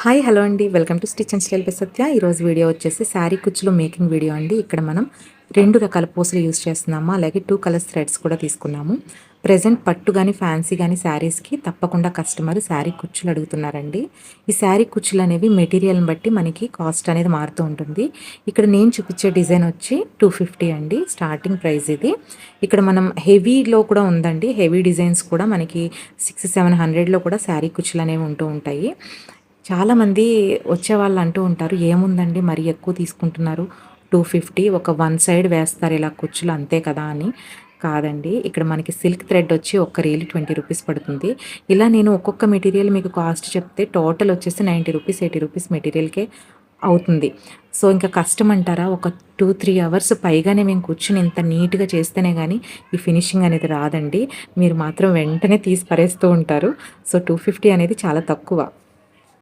Hi hello అండి, welcome to stitch and style by Satya. ఈరోజు video వచ్చేసి శారీ కుచ్చులు మేకింగ్ వీడియో అండి. ఇక్కడ మనం 2 రకాల పూసలు యూస్ చేస్తున్నాము, అలాగే 2 కలర్స్ థ్రెడ్స్ కూడా తీసుకున్నాము. ప్రెజెంట్ పట్టు కానీ ఫ్యాన్సీ కానీ శారీస్కి తప్పకుండా కస్టమర్ శారీ కుచ్చులు అడుగుతున్నారండి. ఈ శారీ కుచ్చులు అనేవి మెటీరియల్ని బట్టి మనకి కాస్ట్ అనేది మారుతూ ఉంటుంది. ఇక్కడ నేను చూపించే డిజైన్ వచ్చి 250 అండి స్టార్టింగ్ ప్రైస్ ఇది. ఇక్కడ మనం హెవీలో కూడా ఉందండి, హెవీ డిజైన్స్ కూడా మనకి 600-700లో కూడా శారీ కుచ్చులు అనేవి ఉంటూ ఉంటాయి. చాలామంది వచ్చేవాళ్ళు అంటూ ఉంటారు, ఏముందండి మరి ఎక్కువ తీసుకుంటున్నారు, 250 ఒక వన్ సైడ్ వేస్తారు ఇలా కుచ్చులు అంతే కదా అని. కాదండి, ఇక్కడ మనకి సిల్క్ థ్రెడ్ వచ్చి ఒక్క రీల్ 20 రూపీస్ పడుతుంది. ఇలా నేను ఒక్కొక్క మెటీరియల్ మీకు కాస్ట్ చెప్తే టోటల్ వచ్చేసి 90 రూపీస్ 80 రూపీస్ మెటీరియల్కే అవుతుంది. సో ఇంకా కష్టం అంటారా, ఒక 2-3 అవర్స్ పైగానే మేము కూర్చుని ఇంత నీట్గా చేస్తేనే కానీ ఈ ఫినిషింగ్ అనేది రాదండి. మీరు మాత్రం వెంటనే తీసి పరేస్తూ ఉంటారు. సో 250 అనేది చాలా తక్కువ.